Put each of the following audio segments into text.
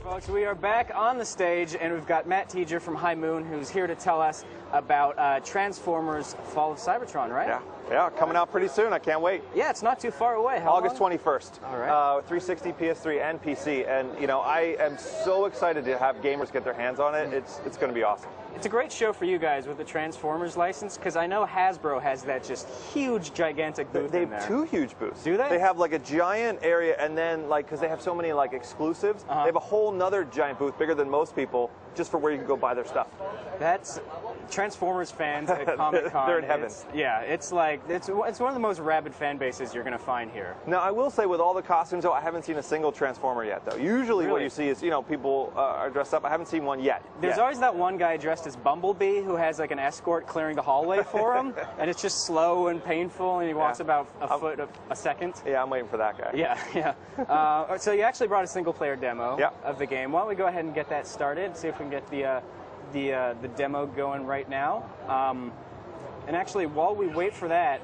Folks, we are back on the stage, and we've got Matt Teager from High Moon, who's here to tell us about Transformers Fall of Cybertron, right? Yeah, coming out pretty soon. I can't wait. Yeah, it's not too far away. How August long? 21st. All right. 360, PS3, and PC. And, you know, I am so excited to have gamers get their hands on it. It's going to be awesome. It's a great show for you guys with the Transformers license, because I know Hasbro has that just huge, gigantic booth They in there. have two huge booths. Do they? They have like a giant area, and then like, because they have so many like exclusives, they have a whole nother giant booth, bigger than most people, just for where you can go buy their stuff. That's Transformers fans at Comic-Con. They're in heaven. It's like it's one of the most rabid fan bases you're going to find here. Now, I will say with all the costumes, though, I haven't seen a single Transformer yet, though. Usually what you see is, you know, people are dressed up. I haven't seen one yet. There's always that one guy dressed as Bumblebee who has like an escort clearing the hallway for him, and it's just slow and painful, and he walks about a foot a second. Yeah, I'm waiting for that guy. Yeah. So you actually brought a single-player demo Yeah. of the game. Why don't we go ahead and get that started, see if we can get the demo going right now. And actually, while we wait for that,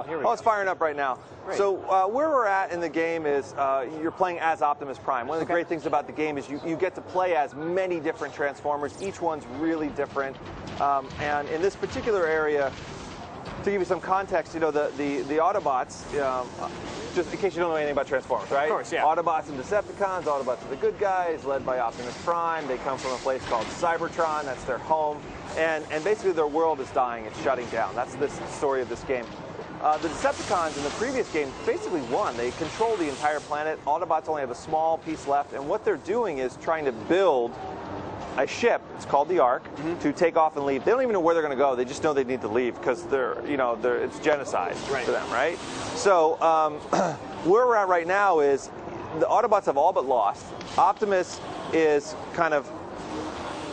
here we go. It's firing up right now. Great. So where we're at in the game is you're playing as Optimus Prime. One of the great things about the game is you get to play as many different Transformers. Each one's really different. And in this particular area, to give you some context, you know, the Autobots, just in case you don't know anything about Transformers, right? Of course, yeah. Autobots and Decepticons. Autobots are the good guys, led by Optimus Prime. They come from a place called Cybertron. That's their home. And basically their world is dying. It's shutting down. That's the story of this game. The Decepticons in the previous game basically won. They control the entire planet. Autobots only have a small piece left. And what they're doing is trying to build a ship, it's called the Ark, to take off and leave. They don't even know where they're going to go. They just know they need to leave because it's genocide for them, right? So where we're at right now is the Autobots have all but lost. Optimus is kind of,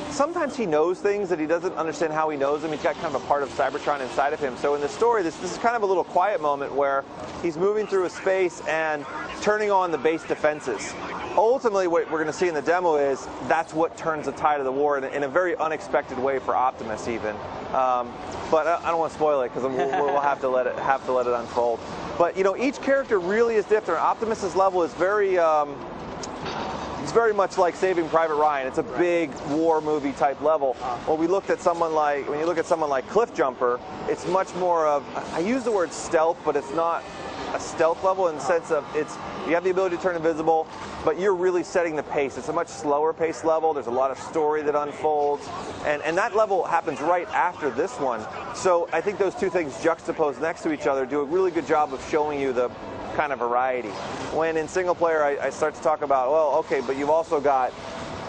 sometimes he knows things that he doesn't understand how he knows them. He's got kind of a part of Cybertron inside of him. So in the story, this is kind of a little quiet moment where he's moving through a space and turning on the base defenses. Ultimately, what we're going to see in the demo is that's what turns the tide of the war in a very unexpected way for Optimus, even. But I don't want to spoil it because we'll have to let it unfold. But you know, each character really is different. Optimus's level is very. It's very much like Saving Private Ryan. It's a big war movie type level. When you look at someone like Cliff Jumper, it's much more of, I use the word stealth, but it's not a stealth level in the sense of you have the ability to turn invisible, but you're really setting the pace. It's a much slower pace level. There's a lot of story that unfolds, and that level happens right after this one. So I think those two things juxtaposed next to each other do a really good job of showing you the kind of variety. When in single player I start to talk about, well, okay, but you've also got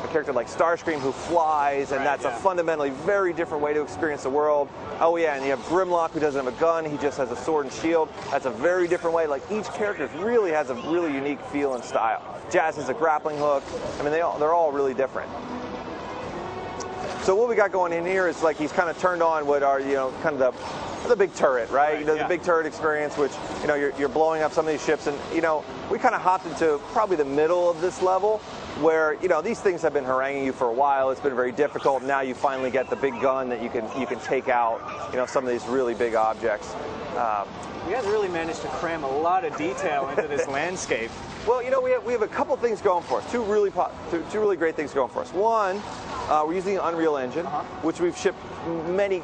a character like Starscream who flies, and that's a fundamentally very different way to experience the world. Oh yeah, and you have Grimlock who doesn't have a gun, he just has a sword and shield. That's a very different way. Like each character really has a really unique feel and style. Jazz has a grappling hook. I mean, they're all really different. So what we got going in here is like he's kind of turned on what are, you know, kind of the big turret, right? You know, the big turret experience, which, you know, you're blowing up some of these ships, and, you know, we kind of hopped into probably the middle of this level where, you know, these things have been haranguing you for a while. It's been very difficult. Now you finally get the big gun that you can take out, you know, some of these really big objects. You guys really managed to cram a lot of detail into this landscape. Well, you know, we have a couple things going for us. Two really great things going for us. One, we're using an Unreal Engine, which we've shipped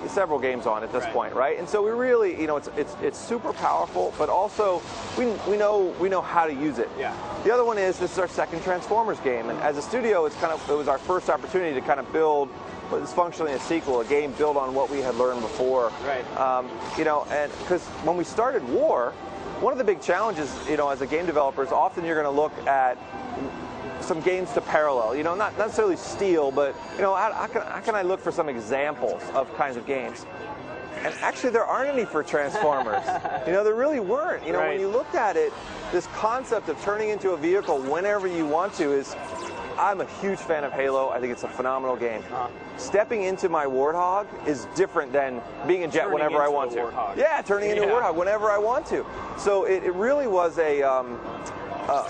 several games on at this point, right? And so we really, you know, it's super powerful, but also we know how to use it. Yeah. The other one is this is our second Transformers game, and as a studio, it was our first opportunity to kind of build what is functionally a sequel, a game built on what we had learned before. Right. You know, and because when we started War, one of the big challenges, you know, as a game developer is often you're going to look at some games to parallel, you know, not necessarily steal, but, you know, how can I look for some examples of kinds of games? And actually there aren't any for Transformers. You know, there really weren't. You know, when you looked at it, this concept of turning into a vehicle whenever you want to is, I'm a huge fan of Halo. I think it's a phenomenal game. Stepping into my Warthog is different than being a jet whenever I want to. Yeah, turning into a Warthog whenever I want to. So it really was a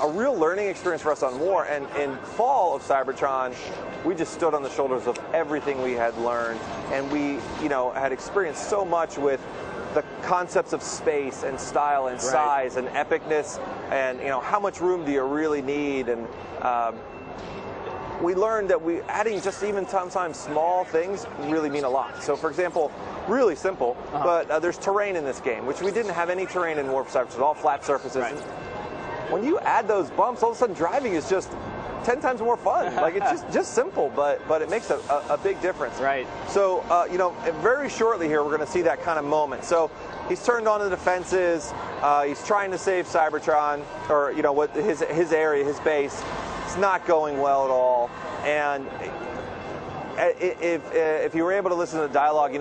real learning experience for us on War. And in Fall of Cybertron, we just stood on the shoulders of everything we had learned, and we, you know, had experienced so much with the concepts of space and style and size and epicness, and, you know, how much room do you really need, and we learned that adding just even sometimes small things really mean a lot. So, for example, really simple, but there's terrain in this game, which we didn't have any terrain in War for Cybertron. It's all flat surfaces. Right. When you add those bumps, all of a sudden driving is just 10 times more fun. Like, it's just simple, but it makes a big difference. Right. So, very shortly here, we're going to see that kind of moment. So he's turned on the defenses. He's trying to save Cybertron, or, what his area, his base. It's not going well at all. And if you were able to listen to the dialogue,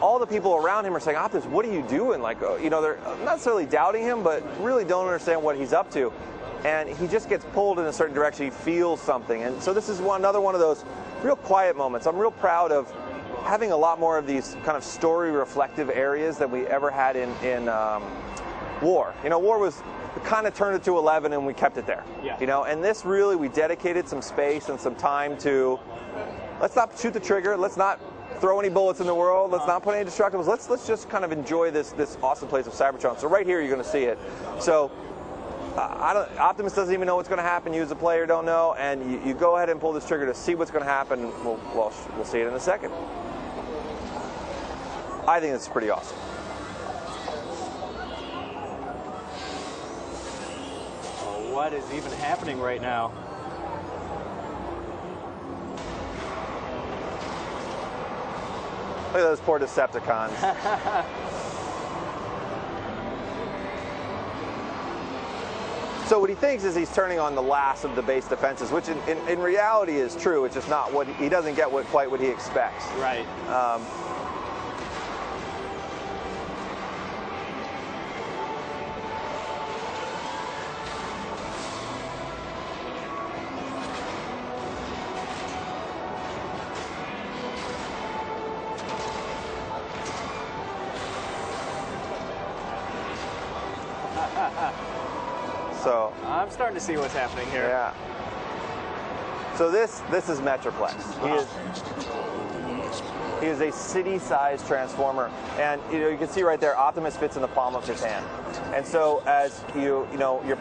all the people around him are saying, Optimus, what are you doing? Like, they're not necessarily doubting him, but really don't understand what he's up to. And he just gets pulled in a certain direction. He feels something. And so this is another one of those real quiet moments. I'm real proud of having a lot more of these kind of story-reflective areas than we ever had in War. War was kind of turned it to 11 and we kept it there. Yeah. And this really, we dedicated some space and some time to, let's not shoot the trigger, let's not throw any bullets in the world, let's not put any destructibles, let's just kind of enjoy this awesome place of Cybertron. So right here you're going to see it. So Optimus doesn't even know what's going to happen. You as a player don't know, and you go ahead and pull this trigger to see what's going to happen. We'll see it in a second. I think it's pretty awesome. What is even happening right now? Look at those poor Decepticons. So what he thinks is he's turning on the last of the base defenses, which in reality is true. It's just not what he doesn't get quite what he expects. Right. So I'm starting to see what's happening here. Yeah. So this is Metroplex. He is a city-sized transformer, and you can see right there, Optimus fits in the palm of his hand. And so as you're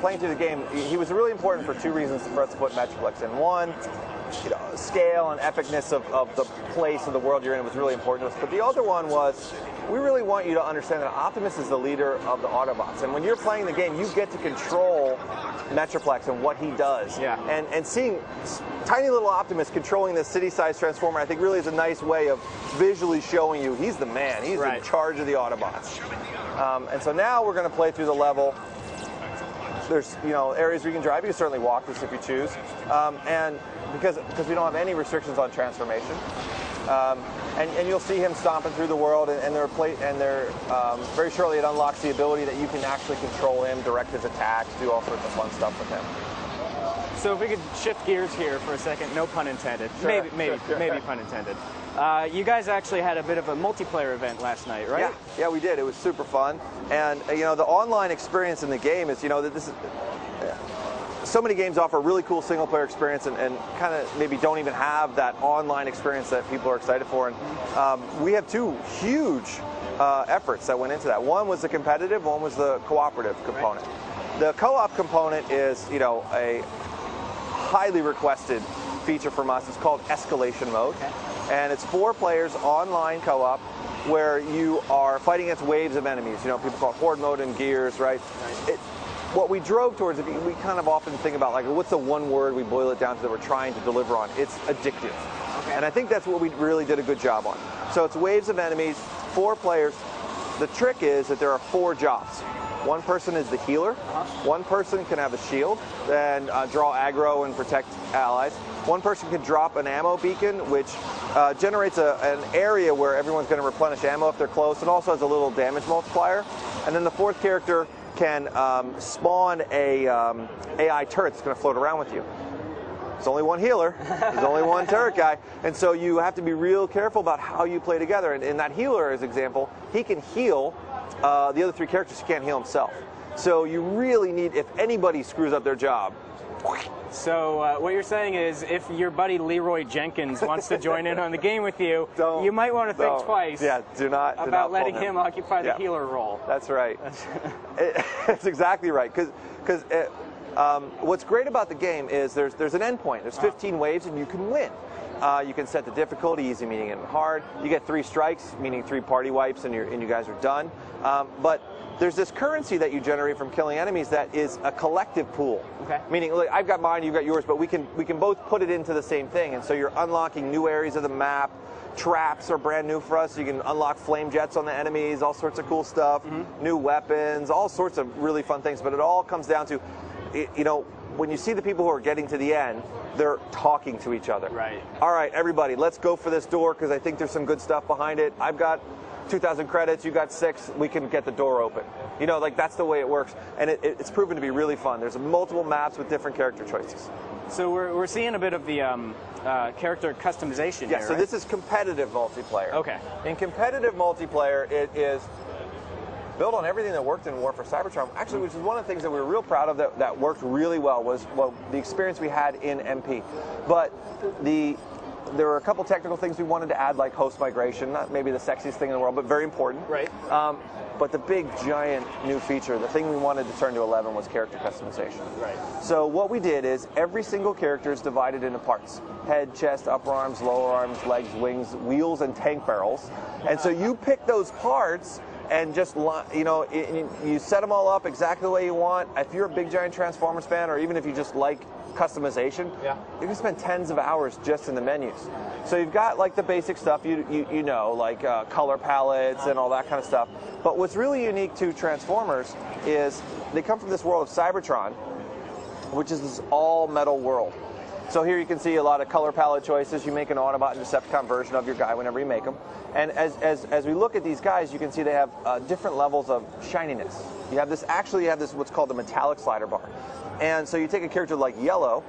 playing through the game, he was really important for two reasons for us to put Metroplex in. One, scale and epicness of the place of the world you're in was really important to us. But the other one was, we really want you to understand that Optimus is the leader of the Autobots. And when you're playing the game, you get to control Metroplex and what he does. Yeah. And seeing tiny little Optimus controlling this city-sized transformer, I think really is a nice way of visually showing you he's the man. He's in charge of the Autobots. And so now we're going to play through the level. There's areas where you can drive. You can certainly walk this if you choose. And because we don't have any restrictions on transformation. And you'll see him stomping through the world, and very shortly it unlocks the ability that you can actually control him, direct his attacks, do all sorts of fun stuff with him. So if we could shift gears here for a second, no pun intended. Sure, maybe pun intended. You guys actually had a bit of a multiplayer event last night, right? Yeah, we did. It was super fun, and the online experience in the game is that this is. So many games offer a really cool single-player experience and kind of maybe don't even have that online experience that people are excited for. And we have two huge efforts that went into that. One was the competitive, one was the cooperative component. Right. The co-op component is, a highly requested feature from us. It's called Escalation Mode. Okay. And it's 4 players online co-op where you are fighting against waves of enemies. People call it Horde Mode and Gears, right? What we drove towards, we kind of often think about, like, what's the one word we boil it down to that we're trying to deliver on? It's addictive. Okay. And I think that's what we really did a good job on. So it's waves of enemies, 4 players. The trick is that there are 4 jobs. One person is the healer. One person can have a shield and draw aggro and protect allies. One person can drop an ammo beacon, which generates an area where everyone's going to replenish ammo if they're close, and also has a little damage multiplier. And then the 4th character can spawn a AI turret that's going to float around with you. There's only one healer. There's only one turret guy. And so you have to be real careful about how you play together. And in that healer, as example, he can heal the other 3 characters. He can't heal himself. So you really need, if anybody screws up their job. So what you're saying is, if your buddy Leroy Jenkins wants to join in on the game with you, you might want to think twice. Yeah, do not about letting him occupy the healer role. That's right. That's exactly right. Because What's great about the game is there's an end point. There's 15 waves, and you can win. You can set the difficulty, easy, medium, and hard. You get 3 strikes, meaning 3 party wipes, and you guys are done. But there's this currency that you generate from killing enemies that is a collective pool. Okay. Meaning, look, I've got mine, you've got yours, but we can both put it into the same thing. And so you're unlocking new areas of the map. Traps are brand new for us. So you can unlock flame jets on the enemies, all sorts of cool stuff, new weapons, all sorts of really fun things. But it all comes down to, you know, when you see the people who are getting to the end, they're talking to each other. Right. All right, everybody, let's go for this door because I think there's some good stuff behind it. I've got 2,000 credits, you got 6, we can get the door open. You know, like that's the way it works. And it's proven to be really fun. There's multiple maps with different character choices. So we're seeing a bit of the character customization here, so right? this is competitive multiplayer. Okay. In competitive multiplayer, it is built on everything that worked in War for Cybertron, actually, which is one of the things that we were real proud of that worked really well was, well, the experience we had in MP. But there were a couple technical things we wanted to add, like host migration, not maybe the sexiest thing in the world, but very important. Right. But the big, giant new feature, the thing we wanted to turn to 11 was character customization. Right. So what we did is every single character is divided into parts. Head, chest, upper arms, lower arms, legs, wings, wheels, and tank barrels. And so you pick those parts and just, you know, you set them all up exactly the way you want. If you're a big, giant Transformers fan, or even if you just like customization, you can spend tens of hours just in the menus. So you've got like the basic stuff you know, like color palettes and all that kind of stuff. But what's really unique to Transformers is they come from this world of Cybertron, which is this all-metal world. So here you can see a lot of color palette choices. You make an Autobot and Decepticon version of your guy whenever you make them. And as we look at these guys, you can see they have different levels of shininess. You have this what's called the metallic slider bar. And so you take a character like Yellow,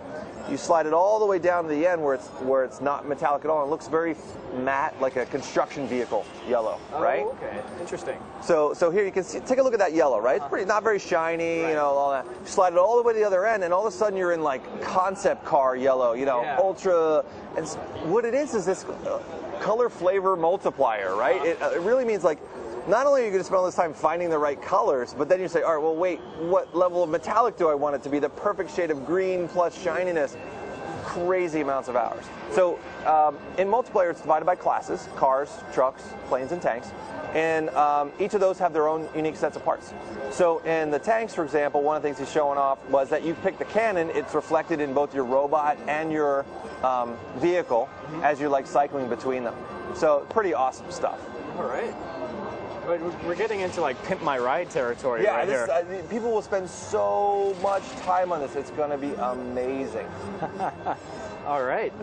you slide it all the way down to the end where it's not metallic at all. It looks very matte, like a construction vehicle yellow, right? Oh, okay. Interesting. So here you can see, take a look at that yellow, right? It's pretty, not very shiny, you know, all that. You slide it all the way to the other end, and all of a sudden you're in like concept car yellow, you know, ultra. And what it is this color flavor multiplier, right? It really means like, not only are you going to spend all this time finding the right colors, but then you say, all right, well, wait, what level of metallic do I want it to be? The perfect shade of green plus shininess. Crazy amounts of hours. So in multiplayer, it's divided by classes: cars, trucks, planes, and tanks. And each of those have their own unique sets of parts. So in the tanks, for example, one of the things he's showing off was that you pick the cannon, it's reflected in both your robot and your vehicle as you're like cycling between them. So pretty awesome stuff. All right. But we're getting into like pimp my ride territory right here. People will spend so much time on this. It's going to be amazing. All right.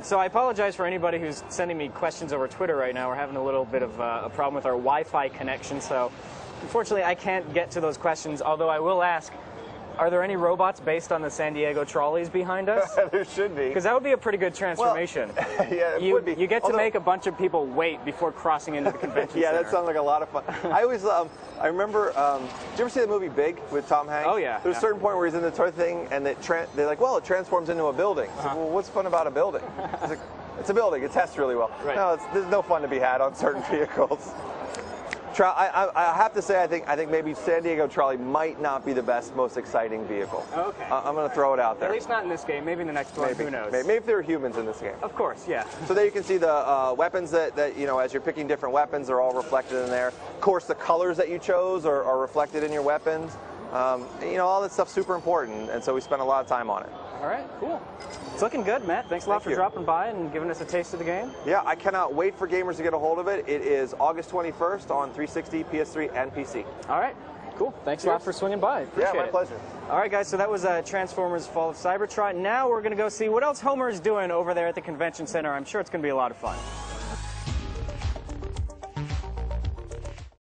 So I apologize for anybody who's sending me questions over Twitter right now. We're having a little bit of a problem with our Wi-Fi connection. So unfortunately, I can't get to those questions, although I will ask, are there any robots based on the San Diego trolleys behind us? There should be. Because that would be a pretty good transformation. Well, yeah, it would be. You get to make a bunch of people wait before crossing into the convention center. That sounds like a lot of fun. I always, I remember, did you ever see the movie Big with Tom Hanks? Oh, yeah. There's a certain point where he's in the toy thing, and they're like, well, it transforms into a building. It's like, well, what's fun about a building? It's like, it's a building. It tests really well. Right. No, there's no fun to be had on certain vehicles. I have to say, I think maybe San Diego Trolley might not be the best, most exciting vehicle. Okay. I'm going to throw it out there. At least not in this game. Maybe in the next one. Who knows? Maybe if there are humans in this game. Of course, yeah. So there you can see the weapons that, you know, as you're picking different weapons, are all reflected in there. Of course, the colors that you chose are reflected in your weapons. You know, all that stuff's super important, and so we spent a lot of time on it. All right, cool. It's looking good, Matt. Thanks a lot for dropping by and giving us a taste of the game. Yeah, I cannot wait for gamers to get a hold of it. It is August 21st on 360, PS3, and PC. All right, cool. Thanks a lot for swinging by. Appreciate it. Yeah, my pleasure. All right, guys, so that was Transformers Fall of Cybertron. Now we're going to go see what else Homer is doing over there at the convention center. I'm sure it's going to be a lot of fun.